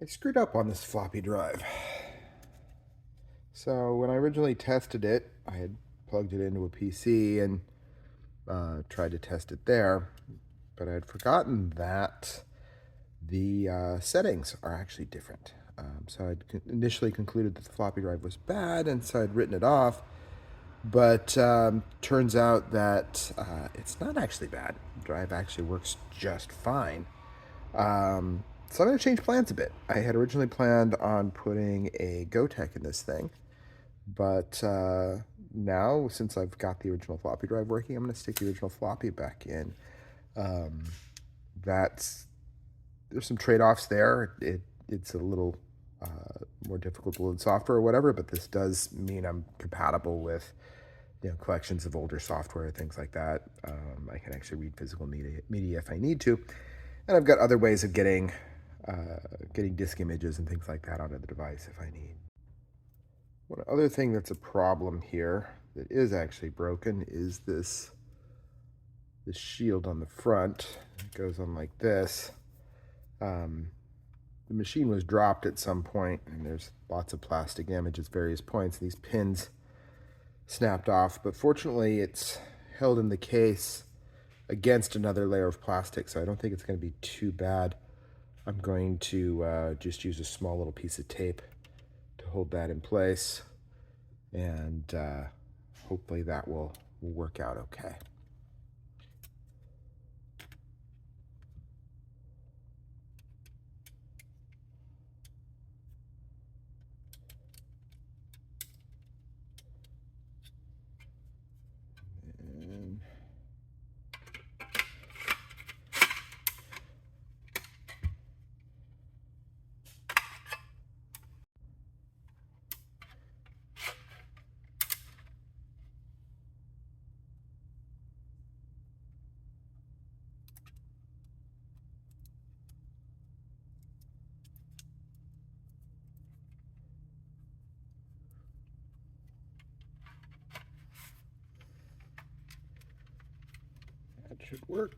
I screwed up on this floppy drive. So when I originally tested it, I had plugged it into a PC and tried to test it there, but I had forgotten that the settings are actually different. So I'd initially concluded that the floppy drive was bad, and so I'd written it off. But turns out that it's not actually bad. The drive actually works just fine. So I'm going to change plans a bit. I had originally planned on putting a GoTech in this thing, but now, since I've got the original floppy drive working, I'm going to stick the original floppy back in. Um, that's There's some trade-offs there. It's a little more difficult to load software or whatever, but this does mean I'm compatible with collections of older software, things like that. I can actually read physical media if I need to, and I've got other ways of getting disk images and things like that onto the device if I need. One other thing that's a problem here that is actually broken is this shield on the front. It goes on like this. The machine was dropped at some point, and there's lots of plastic damage at various points. These pins snapped off, but fortunately it's held in the case against another layer of plastic, so I don't think it's going to be too bad. I'm going to just use a small little piece of tape to hold that in place, and hopefully that will work out okay. That should work.